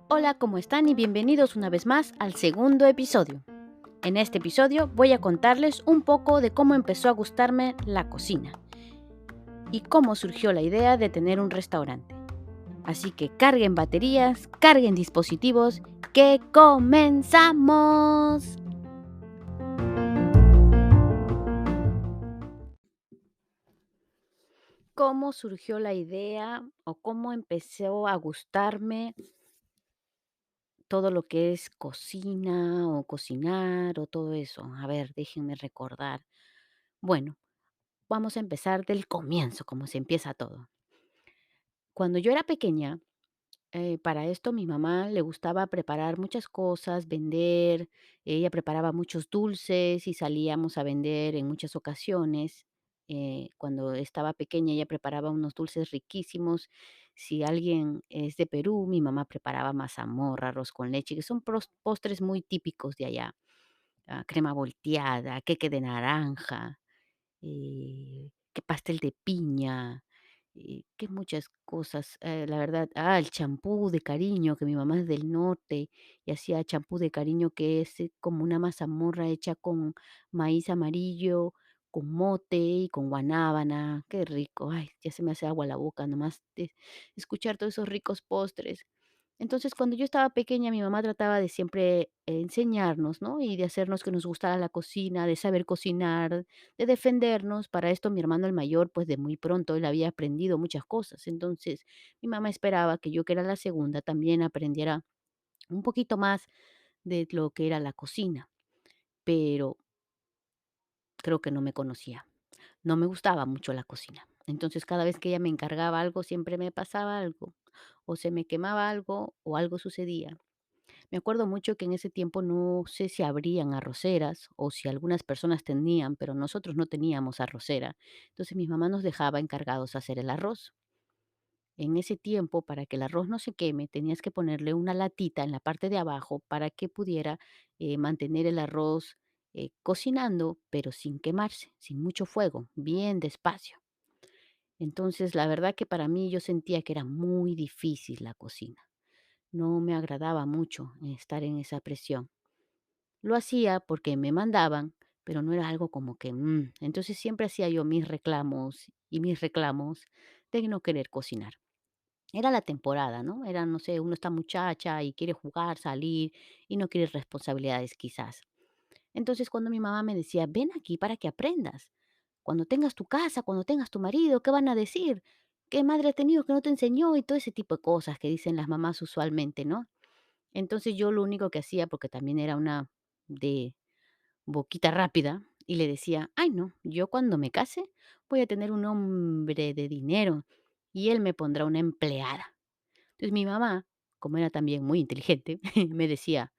Hola, ¿cómo están? Y bienvenidos una vez más al segundo episodio. En este episodio voy a contarles un poco de cómo empezó a gustarme la cocina y cómo surgió la idea de tener un restaurante. Así que carguen baterías, carguen dispositivos, que comenzamos. ¿Cómo surgió la idea o cómo empezó a gustarme todo lo que es cocina o cocinar o todo eso? A ver, déjenme recordar. Bueno, vamos a empezar del comienzo, como se empieza todo. Cuando yo era pequeña, para esto mi mamá le gustaba preparar muchas cosas, vender. Ella preparaba muchos dulces y salíamos a vender en muchas ocasiones. Cuando estaba pequeña, ella preparaba unos dulces riquísimos. Si alguien es de Perú, mi mamá preparaba mazamorra, arroz con leche, que son postres muy típicos de allá. Crema volteada, queque de naranja, que pastel de piña, que muchas cosas, la verdad, el champú de cariño, que mi mamá es del norte y hacía champú de cariño que es como una mazamorra hecha con maíz amarillo, con mote y con guanábana, qué rico, ay, ya se me hace agua la boca nomás de escuchar todos esos ricos postres. Entonces, cuando yo estaba pequeña, mi mamá trataba de siempre enseñarnos, ¿no? Y de hacernos que nos gustara la cocina, de saber cocinar, de defendernos. Para esto, mi hermano el mayor, pues de muy pronto él había aprendido muchas cosas. Entonces, mi mamá esperaba que yo, que era la segunda, también aprendiera un poquito más de lo que era la cocina. Pero creo que no me conocía. No me gustaba mucho la cocina. Entonces, cada vez que ella me encargaba algo, siempre me pasaba algo, o se me quemaba algo, o algo sucedía. Me acuerdo mucho que en ese tiempo no sé si habrían arroceras o si algunas personas tenían, pero nosotros no teníamos arrocera. Entonces mi mamá nos dejaba encargados hacer el arroz. En ese tiempo, para que el arroz no se queme, tenías que ponerle una latita en la parte de abajo para que pudiera mantener el arroz cocinando, pero sin quemarse, sin mucho fuego, bien despacio. Entonces, la verdad que para mí yo sentía que era muy difícil la cocina. No me agradaba mucho estar en esa presión. Lo hacía porque me mandaban, pero no era algo como que, entonces siempre hacía yo mis reclamos y mis reclamos de no querer cocinar. Era la temporada, ¿no? Era, no sé, uno está muchacha y quiere jugar, salir y no quiere responsabilidades quizás. Entonces cuando mi mamá me decía, ven aquí para que aprendas. Cuando tengas tu casa, cuando tengas tu marido, ¿qué van a decir? ¿Qué madre ha tenido que no te enseñó? Y todo ese tipo de cosas que dicen las mamás usualmente, ¿no? Entonces yo lo único que hacía, porque también era una de boquita rápida, y le decía, ay no, yo cuando me case voy a tener un hombre de dinero y él me pondrá una empleada. Entonces mi mamá, como era también muy inteligente, me decía,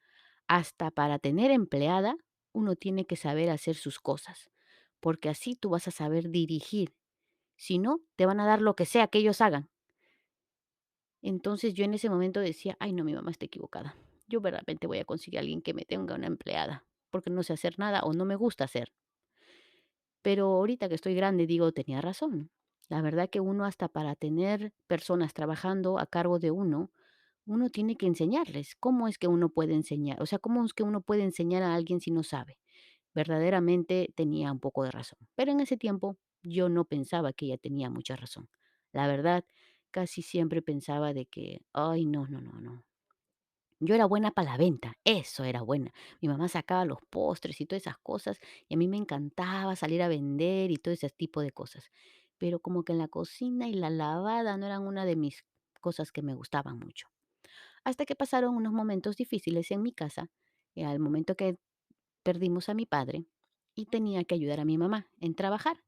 hasta para tener empleada uno tiene que saber hacer sus cosas, porque así tú vas a saber dirigir. Si no, te van a dar lo que sea que ellos hagan. Entonces yo en ese momento decía, ay no, mi mamá está equivocada. Yo verdaderamente voy a conseguir a alguien que me tenga una empleada, porque no sé hacer nada o no me gusta hacer. Pero ahorita que estoy grande digo, tenía razón. La verdad que uno hasta para tener personas trabajando a cargo de uno tiene que enseñarles. ¿Cómo es que uno puede enseñar? O sea, ¿cómo es que uno puede enseñar a alguien si no sabe? Verdaderamente tenía un poco de razón. Pero en ese tiempo yo no pensaba que ella tenía mucha razón. La verdad, casi siempre pensaba de que, ay, no, no, no, no. Yo era buena para la venta, eso era buena. Mi mamá sacaba los postres y todas esas cosas, y a mí me encantaba salir a vender y todo ese tipo de cosas. Pero como que en la cocina y la lavada no eran una de mis cosas que me gustaban mucho. Hasta que pasaron unos momentos difíciles en mi casa, al momento que perdimos a mi padre y tenía que ayudar a mi mamá en trabajar.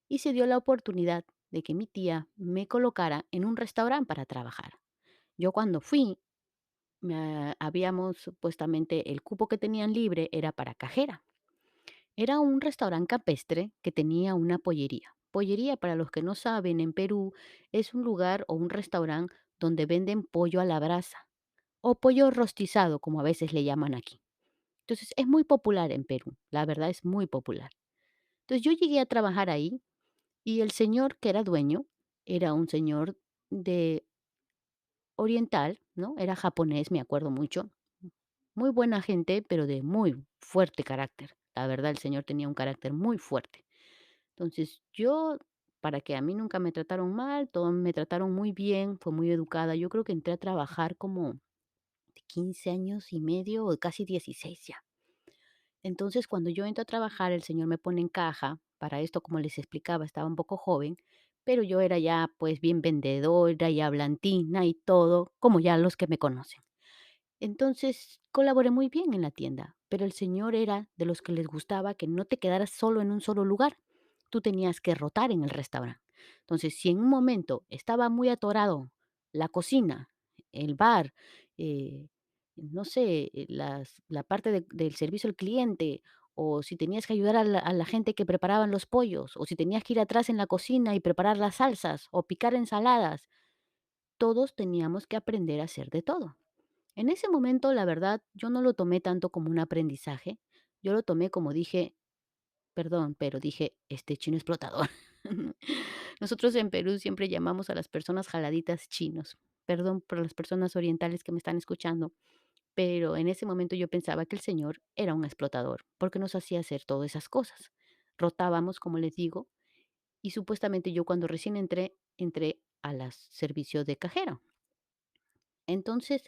Y se dio la oportunidad de que mi tía me colocara en un restaurante para trabajar. Yo cuando fui, habíamos supuestamente el cupo que tenían libre era para cajera. Era un restaurante campestre que tenía una pollería. Pollería, para los que no saben, en Perú es un lugar o un restaurante donde venden pollo a la brasa o pollo rostizado, como a veces le llaman aquí. Entonces es muy popular en Perú, la verdad es muy popular. Entonces, yo llegué a trabajar ahí y el señor que era dueño era un señor de oriental, ¿no? Era japonés, me acuerdo mucho. Muy buena gente, pero de muy fuerte carácter. La verdad, el señor tenía un carácter muy fuerte. Entonces, yo, para que a mí nunca me trataron mal, todos me trataron muy bien, fue muy educada. Yo creo que entré a trabajar como de 15 años y medio o casi 16 ya. Entonces, cuando yo entro a trabajar, el señor me pone en caja. Para esto, como les explicaba, estaba un poco joven, pero yo era ya pues bien vendedora y hablantina y todo, como ya los que me conocen. Entonces, colaboré muy bien en la tienda, pero el señor era de los que les gustaba que no te quedaras solo en un solo lugar. Tú tenías que rotar en el restaurante. Entonces, si en un momento estaba muy atorado la cocina, el bar, eh, no sé, la parte del servicio al cliente, o si tenías que ayudar a la gente que preparaban los pollos, o si tenías que ir atrás en la cocina y preparar las salsas, o picar ensaladas, todos teníamos que aprender a hacer de todo. En ese momento, la verdad, yo no lo tomé tanto como un aprendizaje, yo lo tomé como dije, perdón, pero dije, este chino explotador. Nosotros en Perú siempre llamamos a las personas jaladitas chinos. Perdón por las personas orientales que me están escuchando, pero en ese momento yo pensaba que el señor era un explotador, porque nos hacía hacer todas esas cosas. Rotábamos, como les digo, y supuestamente yo cuando recién entré a las servicio de cajero. Entonces,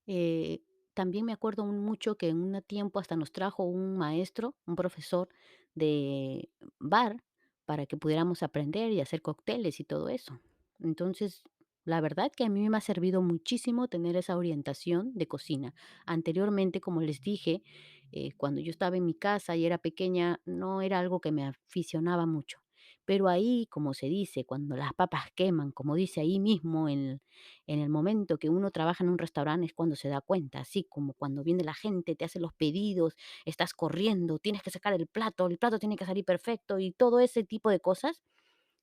eh, también me acuerdo mucho que en un tiempo hasta nos trajo un maestro, un profesor de bar para que pudiéramos aprender y hacer cócteles y todo eso. Entonces, la verdad que a mí me ha servido muchísimo tener esa orientación de cocina. Anteriormente, como les dije, cuando yo estaba en mi casa y era pequeña, no era algo que me aficionaba mucho. Pero ahí, como se dice, cuando las papas queman, como dice ahí mismo en el momento que uno trabaja en un restaurante es cuando se da cuenta, así como cuando viene la gente, te hace los pedidos, estás corriendo, tienes que sacar el plato tiene que salir perfecto y todo ese tipo de cosas.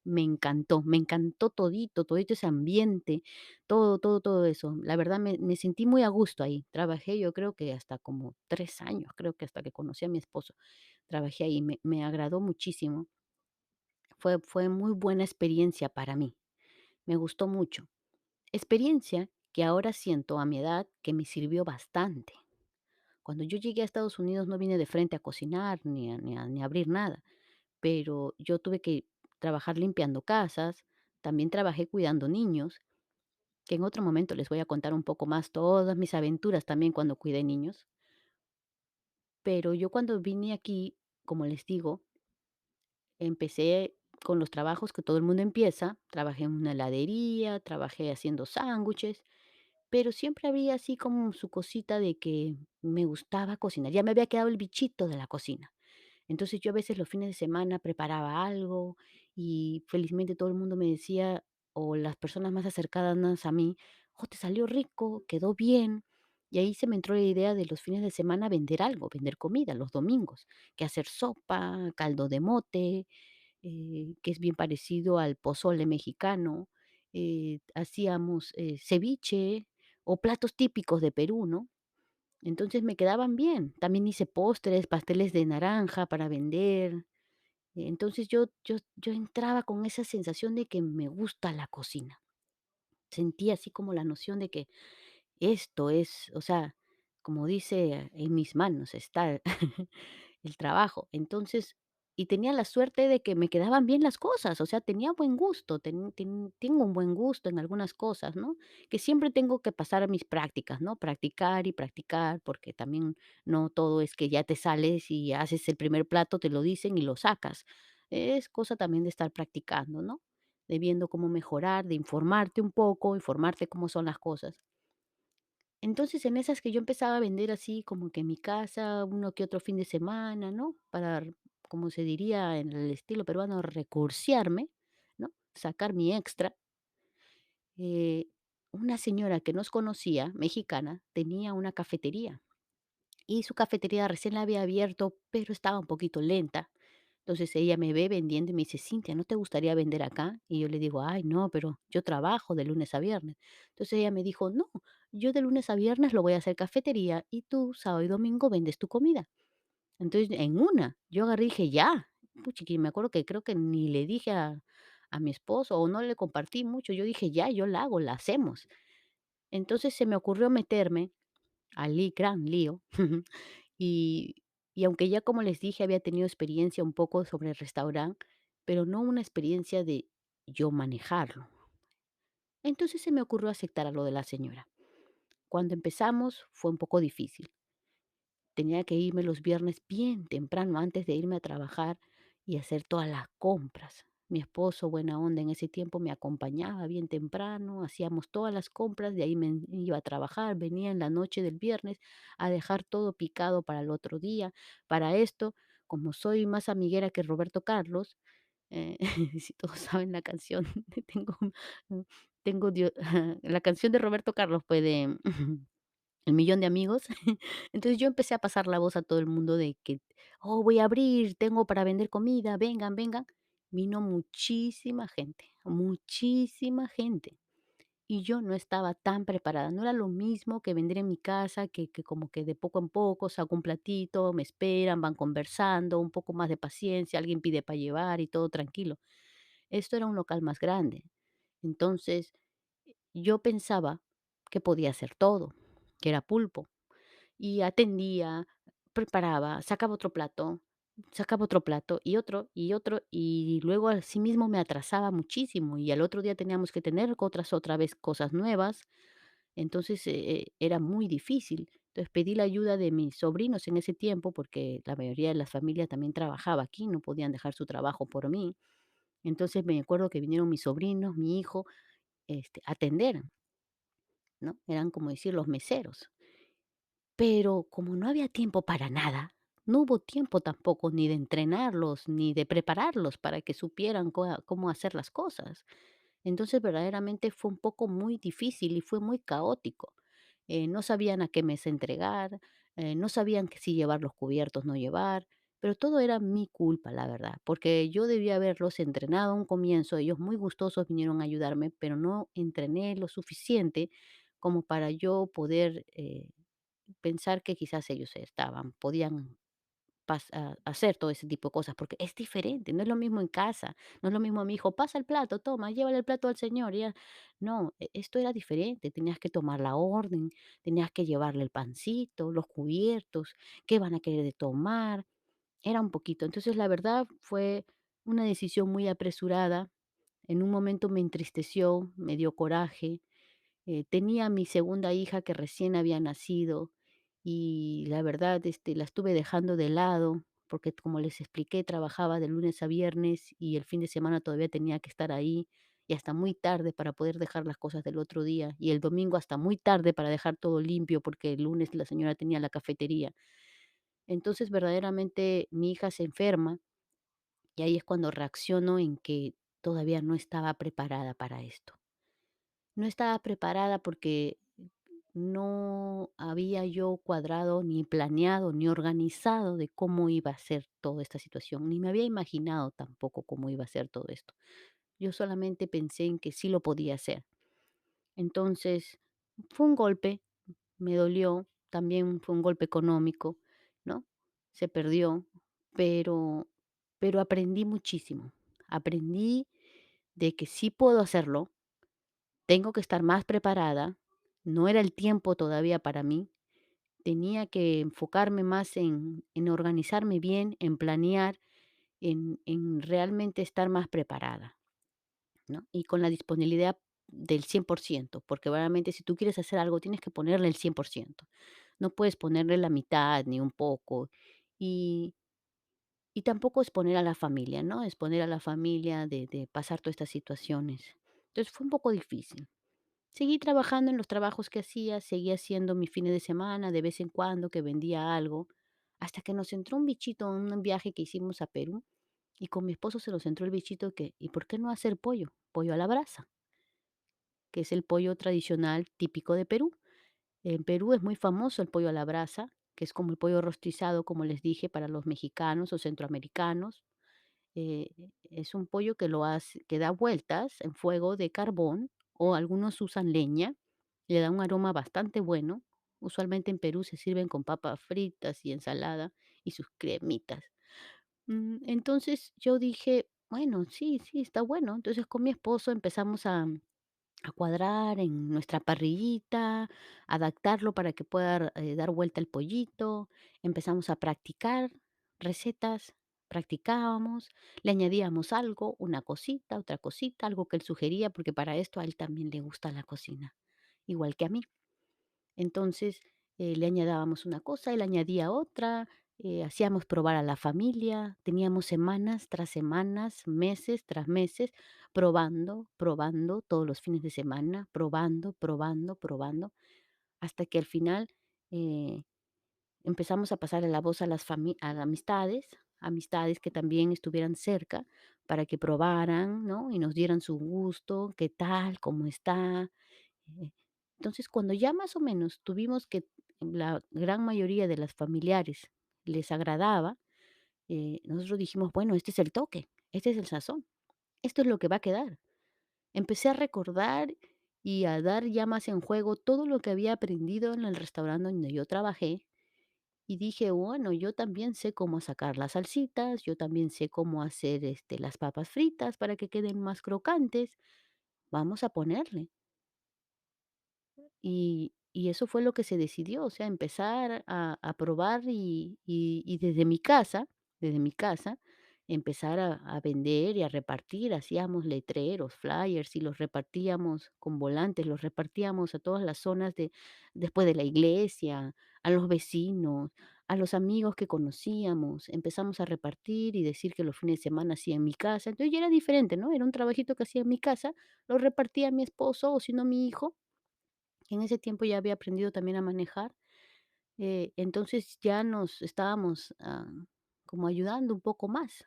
Me encantó todito, todito ese ambiente, todo, todo, todo eso. La verdad me sentí muy a gusto ahí. Trabajé yo creo que hasta como 3 años, creo que hasta que conocí a mi esposo. Trabajé ahí, me agradó muchísimo. Fue muy buena experiencia para mí. Me gustó mucho. Experiencia que ahora siento a mi edad que me sirvió bastante. Cuando yo llegué a Estados Unidos no vine de frente a cocinar ni a abrir nada, pero yo tuve que trabajar limpiando casas, también trabajé cuidando niños, que en otro momento les voy a contar un poco más todas mis aventuras también cuando cuidé niños. Pero yo cuando vine aquí, como les digo, empecé con los trabajos que todo el mundo empieza. Trabajé en una heladería, trabajé haciendo sándwiches. Pero siempre había así como su cosita de que me gustaba cocinar. Ya me había quedado el bichito de la cocina. Entonces yo a veces los fines de semana preparaba algo y felizmente todo el mundo me decía, o las personas más acercadas a mí, oh, te salió rico, quedó bien. Y ahí se me entró la idea de los fines de semana vender algo, vender comida los domingos, que hacer sopa, caldo de mote, que es bien parecido al pozole mexicano. Hacíamos ceviche o platos típicos de Perú, ¿no? Entonces me quedaban bien. También hice postres, pasteles de naranja para vender. Entonces yo entraba con esa sensación de que me gusta la cocina. Sentía así como la noción de que esto es, o sea, como dice, en mis manos está el trabajo. Entonces, y tenía la suerte de que me quedaban bien las cosas, o sea, tenía buen gusto, tengo un buen gusto en algunas cosas, ¿no? Que siempre tengo que pasar a mis prácticas, ¿no? Practicar y practicar, porque también no todo es que ya te sales y haces el primer plato, te lo dicen y lo sacas. Es cosa también de estar practicando, ¿no? De viendo cómo mejorar, de informarte un poco, informarte cómo son las cosas. Entonces, en esas que yo empezaba a vender así como que en mi casa, uno que otro fin de semana, ¿no? Para, como se diría en el estilo peruano, recursearme, ¿no? Sacar mi extra. eh, una señora que nos conocía, mexicana, tenía una cafetería y su cafetería recién la había abierto, pero estaba un poquito lenta. Entonces ella me ve vendiendo y me dice, Cintia, ¿no te gustaría vender acá? Y yo le digo, ay, no, pero yo trabajo de lunes a viernes. Entonces ella me dijo, no, yo de lunes a viernes lo voy a hacer cafetería y tú sábado y domingo vendes tu comida. Entonces en una, yo agarré y dije, ya. puchiqui, me acuerdo que creo que ni le dije a mi esposo o no le compartí mucho. Yo dije: "Ya, yo la hago, la hacemos". Entonces se me ocurrió meterme al gran lío. Y y aunque ya, como les dije, había tenido experiencia un poco sobre el restaurante, pero no una experiencia de yo manejarlo. Entonces se me ocurrió aceptar a lo de la señora. Cuando empezamos fue un poco difícil. Tenía que irme los viernes bien temprano antes de irme a trabajar y hacer todas las compras. Mi esposo, buena onda, en ese tiempo me acompañaba bien temprano, hacíamos todas las compras, de ahí me iba a trabajar, venía en la noche del viernes a dejar todo picado para el otro día. Para esto, como soy más amiguera que Roberto Carlos, eh, si todos saben la canción, tengo, tengo la canción de Roberto Carlos, pues de El millón de amigos. Entonces yo empecé a pasar la voz a todo el mundo de que: "Oh, voy a abrir, tengo para vender comida, vengan, vengan". Vino muchísima gente, muchísima gente. Y yo no estaba tan preparada. No era lo mismo que vender en mi casa, que como que de poco en poco saco un platito, me esperan, van conversando, un poco más de paciencia, alguien pide para llevar y todo tranquilo. Esto era un local más grande. Entonces, yo pensaba que podía hacer todo, que era pulpo. Y atendía, preparaba, sacaba otro plato y otro, y luego asimismo me atrasaba muchísimo y al otro día teníamos que tener otras otra vez cosas nuevas. Entonces era muy difícil. Entonces pedí la ayuda de mis sobrinos en ese tiempo porque la mayoría de la familia también trabajaba aquí, no podían dejar su trabajo por mí. Entonces me acuerdo que vinieron mis sobrinos, mi hijo, a atender, ¿no? Eran como decir los meseros. Pero como no había tiempo para nada, no hubo tiempo tampoco ni de entrenarlos, ni de prepararlos para que supieran cómo hacer las cosas. Entonces, verdaderamente fue un poco muy difícil y fue muy caótico. No sabían a qué mes entregar, no sabían que si llevar los cubiertos, no llevar, pero todo era mi culpa, la verdad, porque yo debía haberlos entrenado a un comienzo. Ellos muy gustosos vinieron a ayudarme, pero no entrené lo suficiente como para yo poder pensar que quizás ellos podían hacer todo ese tipo de cosas, porque es diferente, no es lo mismo en casa, no es lo mismo mi hijo, pasa el plato, toma, llévale el plato al señor, y ya. No, esto era diferente, tenías que tomar la orden, tenías que llevarle el pancito, los cubiertos, qué van a querer de tomar, era un poquito. Entonces, la verdad fue una decisión muy apresurada, en un momento me entristeció, me dio coraje. Tenía a mi segunda hija que recién había nacido y la verdad, la estuve dejando de lado porque, como les expliqué, trabajaba de lunes a viernes y el fin de semana todavía tenía que estar ahí y hasta muy tarde para poder dejar las cosas del otro día y el domingo hasta muy tarde para dejar todo limpio porque el lunes la señora tenía la cafetería. Entonces, verdaderamente mi hija se enferma y ahí es cuando reacciono en que todavía no estaba preparada para esto. No estaba preparada porque no había yo cuadrado, ni planeado, ni organizado de cómo iba a ser toda esta situación, ni me había imaginado tampoco cómo iba a ser todo esto. Yo solamente pensé en que sí lo podía hacer. Entonces, fue un golpe, me dolió, también fue un golpe económico, ¿no? Se perdió, pero, pero aprendí muchísimo. Aprendí de que sí puedo hacerlo, tengo que estar más preparada, no era el tiempo todavía para mí, tenía que enfocarme más en organizarme bien, en planear, en realmente estar más preparada, ¿no? Y con la disponibilidad del 100% porque realmente si tú quieres hacer algo tienes que ponerle el 100%. No puedes ponerle la mitad ni un poco. Y, y tampoco exponer a la familia, ¿no? Exponer a la familia de pasar todas estas situaciones. Entonces fue un poco difícil. Seguí trabajando en los trabajos que hacía, seguía haciendo mis fines de semana, de vez en cuando que vendía algo, hasta que nos entró un bichito en un viaje que hicimos a Perú y con mi esposo se nos entró el bichito que, ¿y por qué no hacer pollo? Pollo a la brasa, que es el pollo tradicional típico de Perú. En Perú es muy famoso el pollo a la brasa, que es como el pollo rostizado, como les dije, para los mexicanos o centroamericanos. Eh, es un pollo que da vueltas en fuego de carbón o algunos usan leña, le da un aroma bastante bueno. Usualmente en Perú se sirven con papas fritas y ensalada y sus cremitas. Entonces yo dije: "Bueno, sí, sí, está bueno". Entonces con mi esposo empezamos a cuadrar en nuestra parrillita, adaptarlo para que pueda dar vuelta el pollito. Empezamos a practicar recetas, practicábamos, le añadíamos algo, una cosita, otra cosita, algo que él sugería, porque para esto a él también le gusta la cocina, igual que a mí. Entonces, le añadábamos una cosa, él añadía otra, hacíamos probar a la familia, teníamos semanas tras semanas, meses tras meses, probando, probando todos los fines de semana, probando, probando, probando, hasta que al final eh, empezamos a pasar la voz a a las amistades, amistades que también estuvieran cerca para que probaran, ¿no? Y nos dieran su gusto, qué tal, cómo está. eh, Entonces, cuando ya más o menos tuvimos que la gran mayoría de las familiares les agradaba, nosotros dijimos, bueno, este es el toque, este es el sazón, esto es lo que va a quedar. Empecé a recordar y a dar ya más en juego todo lo que había aprendido en el restaurante donde yo trabajé y dije, bueno, yo también sé cómo sacar las salsitas, yo también sé cómo hacer las papas fritas para que queden más crocantes, vamos a ponerle. Y eso fue lo que se decidió, o sea, empezar a probar y desde mi casa, empezar a vender y a repartir. Hacíamos letreros, flyers y los repartíamos con volantes, los repartíamos a todas las zonas después de la iglesia, a los vecinos, a los amigos que conocíamos. Empezamos a repartir y decir que los fines de semana hacía en mi casa. Entonces ya era diferente, ¿no? Era un trabajito que hacía en mi casa, lo repartía a mi esposo o si no mi hijo en ese tiempo ya había aprendido también a manejar, entonces ya nos estábamos, como ayudando un poco más.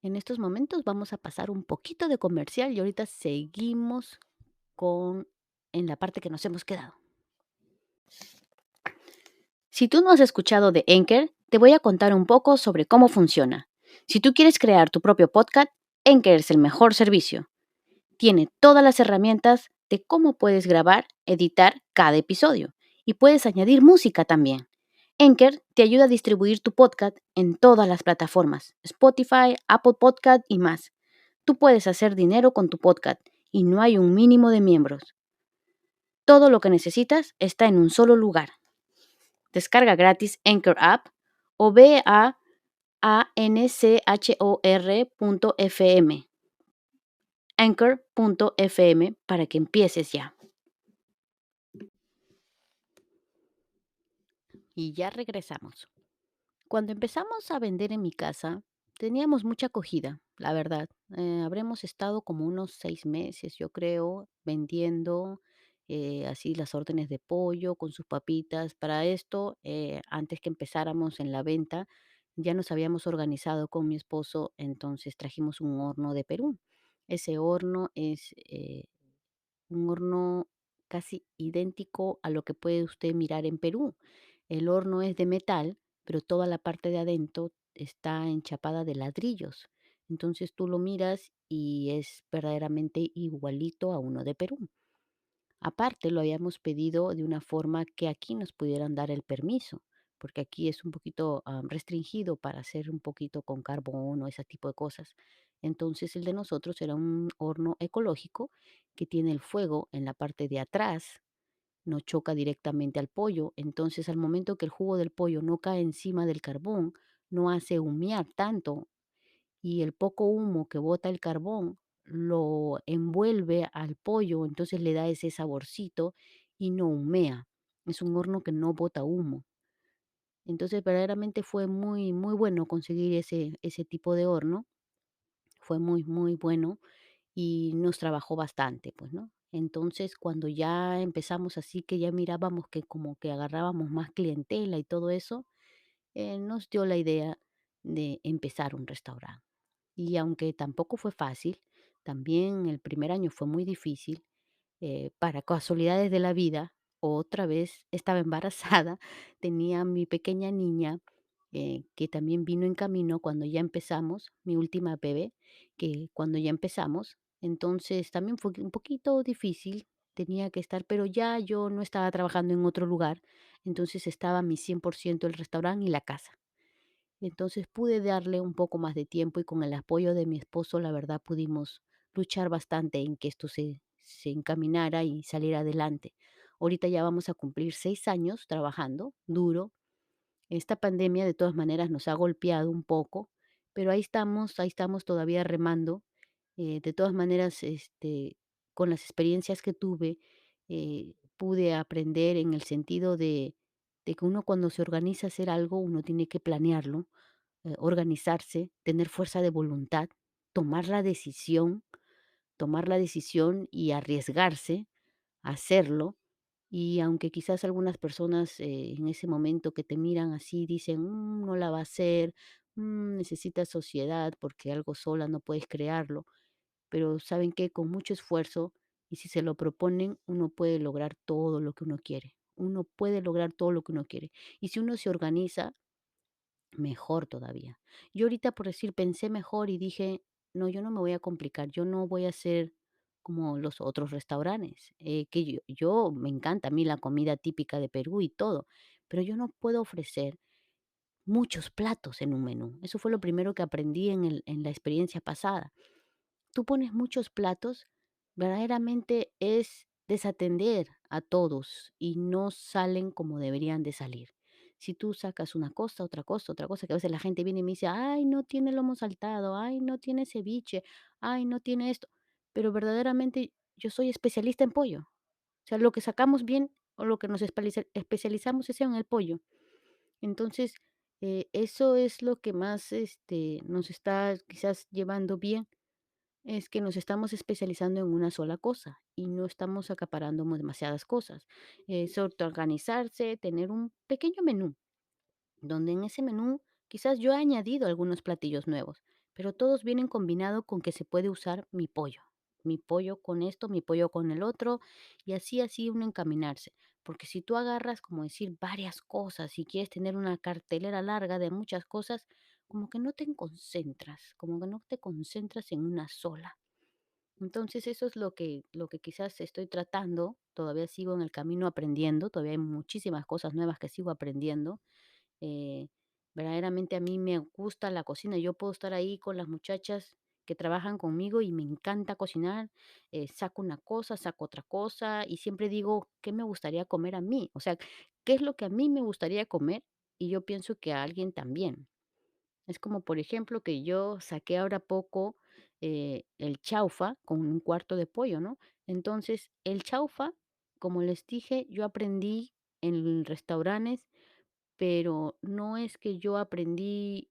En estos momentos vamos a pasar un poquito de comercial y ahorita seguimos con en la parte que nos hemos quedado. Si tú no has escuchado de Anchor, te voy a contar un poco sobre cómo funciona. Si tú quieres crear tu propio podcast, Anchor es el mejor servicio. Tiene todas las herramientas de cómo puedes grabar, editar cada episodio y puedes añadir música también. Anchor te ayuda a distribuir tu podcast en todas las plataformas, Spotify, Apple Podcast y más. Tú puedes hacer dinero con tu podcast y no hay un mínimo de miembros. Todo lo que necesitas está en un solo lugar. Descarga gratis Anchor App o ve a anchor.fm, anchor.fm para que empieces ya. Y ya regresamos. Cuando empezamos a vender en mi casa, teníamos mucha acogida, la verdad. Habremos estado como unos 6 meses, yo creo, vendiendo así las órdenes de pollo con sus papitas. Para esto, antes que empezáramos en la venta, ya nos habíamos organizado con mi esposo, entonces trajimos un horno de Perú. Ese horno es un horno casi idéntico a lo que puede usted mirar en Perú. El horno es de metal, pero toda la parte de adentro está enchapada de ladrillos. Entonces tú lo miras y es verdaderamente igualito a uno de Perú. Aparte, lo habíamos pedido de una forma que aquí nos pudieran dar el permiso, porque aquí es un poquito restringido para hacer un poquito con carbón o ese tipo de cosas. Entonces, el de nosotros era un horno ecológico que tiene el fuego en la parte de atrás, no choca directamente al pollo. Entonces, al momento que el jugo del pollo no cae encima del carbón, no hace humear tanto y el poco humo que bota el carbón lo envuelve al pollo, entonces le da ese saborcito y no humea. Es un horno que no bota humo. Entonces, verdaderamente fue muy, muy bueno conseguir ese tipo de horno. Fue muy, muy bueno y nos trabajó bastante, pues, ¿no? Entonces, cuando ya empezamos así, que ya mirábamos que como que agarrábamos más clientela y todo eso, nos dio la idea de empezar un restaurante. Y aunque tampoco fue fácil, también el primer año fue muy difícil, para casualidades de la vida, otra vez estaba embarazada, tenía mi pequeña niña, que también vino en camino cuando ya empezamos, mi última bebé, que cuando ya empezamos, entonces también fue un poquito difícil, tenía que estar, pero ya yo no estaba trabajando en otro lugar, entonces estaba mi 100% el restaurante y la casa. Entonces pude darle un poco más de tiempo y con el apoyo de mi esposo, la verdad, pudimos luchar bastante en que esto se encaminara y saliera adelante. Ahorita ya vamos a cumplir 6 años trabajando duro. Esta pandemia de todas maneras nos ha golpeado un poco, pero ahí estamos todavía remando. De todas maneras, con las experiencias que tuve, pude aprender en el sentido de que uno cuando se organiza a hacer algo, uno tiene que planearlo, organizarse, tener fuerza de voluntad, tomar la decisión, tomar la decisión y arriesgarse a hacerlo. Y aunque quizás algunas personas en ese momento que te miran así dicen: no la va a hacer, necesita sociedad porque algo sola no puedes crearlo", pero saben que con mucho esfuerzo y si se lo proponen, uno puede lograr todo lo que uno quiere. Uno puede lograr todo lo que uno quiere. Y si uno se organiza, mejor todavía. Yo ahorita, por decir, pensé mejor y dije: "No, yo no me voy a complicar, yo no voy a ser como los otros restaurantes", que yo me encanta a mí la comida típica de Perú y todo, pero yo no puedo ofrecer muchos platos en un menú. Eso fue lo primero que aprendí en la experiencia pasada. Tú pones muchos platos, verdaderamente es desatender a todos y no salen como deberían de salir. Si tú sacas otra cosa, que a veces la gente viene y me dice: "Ay, no tiene lomo saltado, ay, no tiene ceviche, ay, no tiene esto", pero verdaderamente yo soy especialista en pollo. O sea, lo que sacamos bien o lo que nos especializamos es en el pollo. Entonces, eso es lo que más, nos está quizás llevando bien, es que nos estamos especializando en una sola cosa y no estamos acaparando demasiadas cosas. Es organizarse, tener un pequeño menú, donde en ese menú quizás yo he añadido algunos platillos nuevos, pero todos vienen combinados con que se puede usar mi pollo con esto, mi pollo con el otro, y así uno encaminarse. Porque si tú agarras, como decir, varias cosas y quieres tener una cartelera larga de muchas cosas, como que no te concentras, como que no te concentras en una sola. Entonces, eso es lo que quizás estoy tratando, todavía sigo en el camino aprendiendo, todavía hay muchísimas cosas nuevas que sigo aprendiendo. eh, Verdaderamente a mí me gusta la cocina, yo puedo estar ahí con las muchachas que trabajan conmigo y me encanta cocinar, saco una cosa, saco otra cosa y siempre digo, ¿qué me gustaría comer a mí? O sea, ¿qué es lo que a mí me gustaría comer? Y yo pienso que a alguien también. Es como, por ejemplo, que yo saqué ahora poco el chaufa con un cuarto de pollo, ¿no? Entonces, el chaufa, como les dije, yo aprendí en restaurantes, pero no es que yo aprendí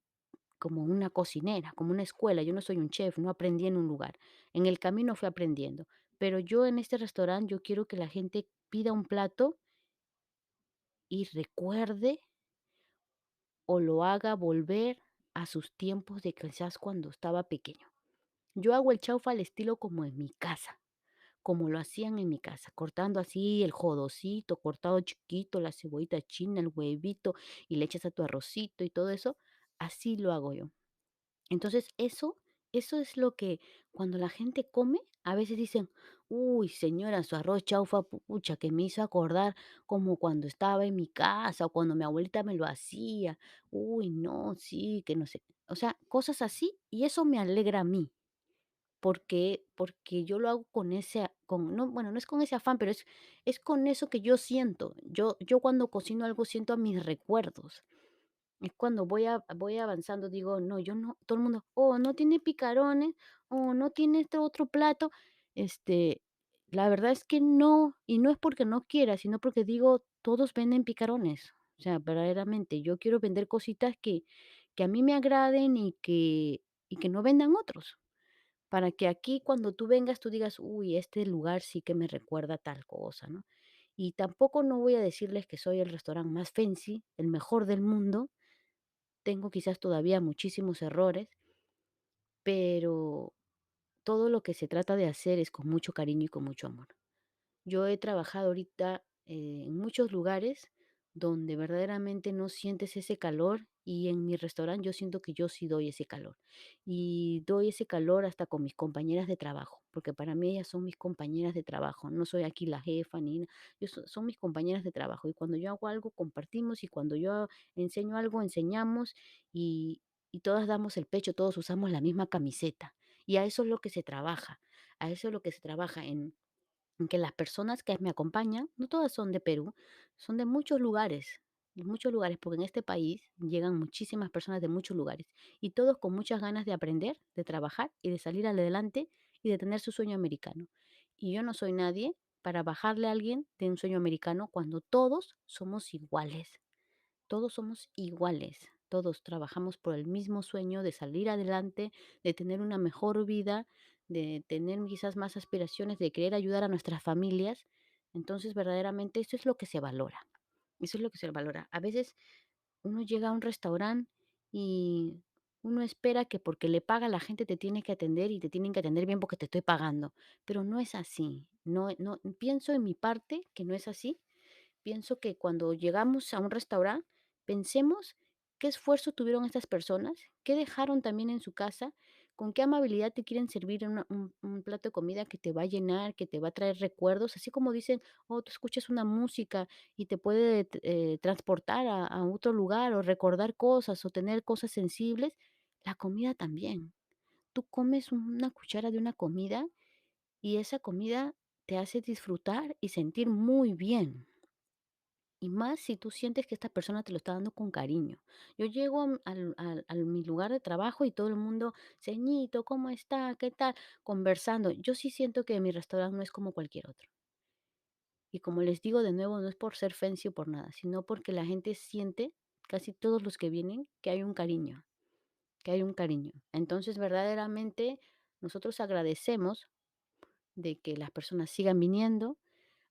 como una cocinera, como una escuela. Yo no soy un chef, no aprendí en un lugar. En el camino fui aprendiendo. Pero yo en este restaurante, yo quiero que la gente pida un plato y recuerde o lo haga volver a sus tiempos de quizás cuando estaba pequeño. Yo hago el chaufa al estilo como en mi casa, como lo hacían en mi casa, cortando así el jodocito, cortado chiquito, la cebollita china, el huevito, y le echas a tu arrocito y todo eso, así lo hago yo. Entonces, eso es lo que cuando la gente come, a veces dicen: "Uy, señora, su arroz chaufa, pucha, que me hizo acordar como cuando estaba en mi casa, o cuando mi abuelita me lo hacía. Uy, no, sí, que no sé". O sea, cosas así, y eso me alegra a mí, porque yo lo hago con ese con no, bueno, no es con ese afán, pero es con eso que yo siento. Yo cuando cocino algo siento a mis recuerdos. Es cuando voy avanzando, digo: "No, yo no", todo el mundo: "Oh, no tiene picarones, o no tiene este otro plato". Este, la verdad es que no, y no es porque no quiera, sino porque digo: "Todos venden picarones". O sea, verdaderamente, yo quiero vender cositas que a mí me agraden y que no vendan otros, para que aquí cuando tú vengas, tú digas: "Uy, este lugar sí que me recuerda tal cosa", ¿no? Y tampoco no voy a decirles que soy el restaurante más fancy, el mejor del mundo, tengo quizás todavía muchísimos errores, pero todo lo que se trata de hacer es con mucho cariño y con mucho amor. Yo he trabajado ahorita en muchos lugares donde verdaderamente no sientes ese calor y en mi restaurante yo siento que yo sí doy ese calor. Y doy ese calor hasta con mis compañeras de trabajo, porque para mí ellas son mis compañeras de trabajo. No soy aquí la jefa ni nada, son mis compañeras de trabajo. Y cuando yo hago algo, compartimos, y cuando yo enseño algo, enseñamos, y, y todas damos el pecho, todos usamos la misma camiseta. Y a eso es lo que se trabaja, a eso es lo que se trabaja en que las personas que me acompañan, no todas son de Perú, son de muchos lugares, porque en este país llegan muchísimas personas de muchos lugares, y todos con muchas ganas de aprender, de trabajar y de salir adelante y de tener su sueño americano. Y yo no soy nadie para bajarle a alguien de un sueño americano cuando todos somos iguales. Todos somos iguales, todos trabajamos por el mismo sueño de salir adelante, de tener una mejor vida, de tener quizás más aspiraciones, de querer ayudar a nuestras familias. Entonces, verdaderamente, eso es lo que se valora. Eso es lo que se valora. A veces uno llega a un restaurante y uno espera que porque le paga la gente te tiene que atender y te tienen que atender bien porque te estoy pagando. Pero no es así. No, no, pienso en mi parte que no es así. Pienso que cuando llegamos a un restaurante, pensemos qué esfuerzo tuvieron estas personas, qué dejaron también en su casa, con qué amabilidad te quieren servir un plato de comida que te va a llenar, que te va a traer recuerdos, así como dicen, oh, tú escuchas una música y te puede transportar a otro lugar o recordar cosas o tener cosas sensibles, la comida también. Tú comes una cuchara de una comida y esa comida te hace disfrutar y sentir muy bien. Y más si tú sientes que esta persona te lo está dando con cariño. Yo llego al mi lugar de trabajo y todo el mundo, ceñito, ¿cómo está? ¿Qué tal? Conversando. Yo sí siento que mi restaurante no es como cualquier otro. Y como les digo de nuevo, no es por ser fancy o por nada, sino porque la gente siente, casi todos los que vienen, que hay un cariño, que hay un cariño. Entonces, verdaderamente, nosotros agradecemos de que las personas sigan viniendo.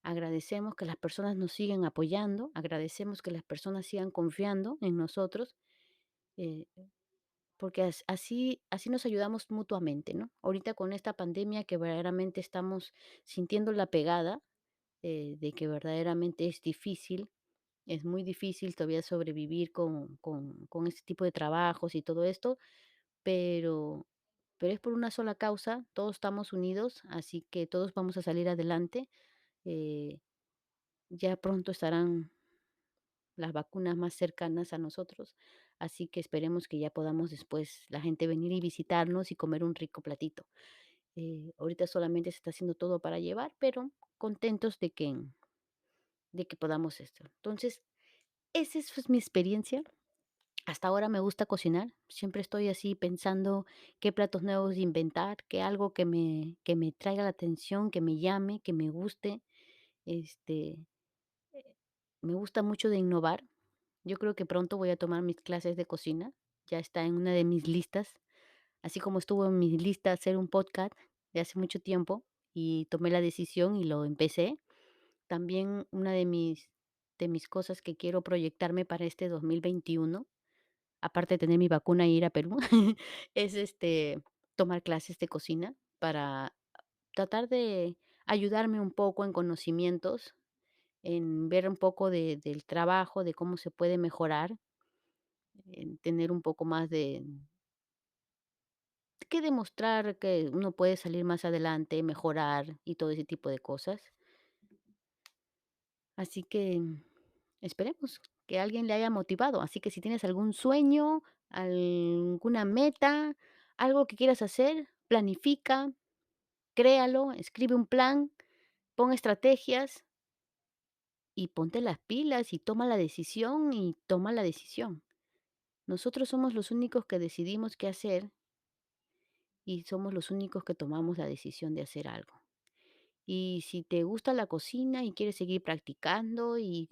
Agradecemos que las personas nos siguen apoyando, agradecemos que las personas sigan confiando en nosotros, eh, porque así nos ayudamos mutuamente, ¿no? Ahorita con esta pandemia que verdaderamente estamos sintiendo la pegada, de que verdaderamente es difícil, es muy difícil todavía sobrevivir con este tipo de trabajos y todo esto, pero, pero es por una sola causa, todos estamos unidos, así que todos vamos a salir adelante. eh, ya pronto estarán las vacunas más cercanas a nosotros, así que esperemos que ya podamos después la gente venir y visitarnos y comer un rico platito. Ahorita solamente se está haciendo todo para llevar, pero contentos de que podamos esto. Entonces, esa es pues, mi experiencia. Hasta ahora me gusta cocinar, siempre estoy así pensando qué platos nuevos inventar, qué algo que me traiga la atención, que me llame, que me guste. Este, eh, Me gusta mucho de innovar. Yo creo que pronto voy a tomar mis clases de cocina. Ya está en una de mis listas, así como estuvo en mi lista hacer un podcast de hace mucho tiempo y tomé la decisión y lo empecé. También una de mis cosas que quiero proyectarme para este 2021, aparte de tener mi vacuna y ir a Perú, es tomar clases de cocina para tratar de ayudarme un poco en conocimientos, en ver un poco del trabajo, de cómo se puede mejorar, en tener un poco más de que demostrar que uno puede salir más adelante, mejorar y todo ese tipo de cosas. Así que esperemos que alguien le haya motivado. Así que si tienes algún sueño, alguna meta, algo que quieras hacer, planifica, créalo, escribe un plan, pon estrategias y ponte las pilas y toma la decisión. Nosotros somos los únicos que decidimos qué hacer y somos los únicos que tomamos la decisión de hacer algo. Y si te gusta la cocina y quieres seguir practicando y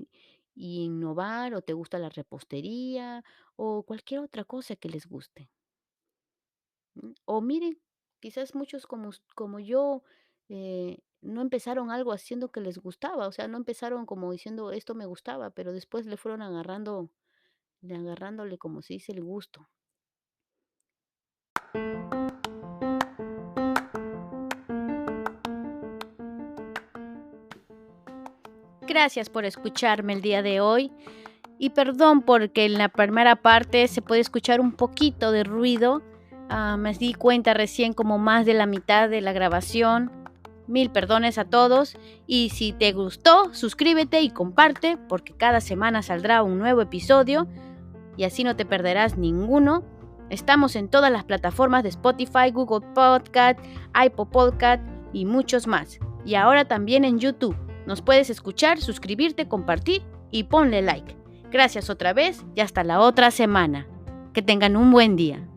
innovar, o te gusta la repostería, o cualquier otra cosa que les guste. O miren, quizás muchos como yo no empezaron algo haciendo que les gustaba, o sea, no empezaron como diciendo esto me gustaba, pero después le fueron agarrándole como se dice el gusto. Gracias por escucharme el día de hoy. Y perdón porque en la primera parte se puede escuchar un poquito de ruido. Me di cuenta recién como más de la mitad de la grabación. Mil perdones a todos. Y si te gustó, suscríbete y comparte porque cada semana saldrá un nuevo episodio y así no te perderás ninguno. Estamos en todas las plataformas de Spotify, Google Podcast, Apple Podcast y muchos más. Y ahora también en YouTube. Nos puedes escuchar, suscribirte, compartir y ponle like. Gracias otra vez y hasta la otra semana. Que tengan un buen día.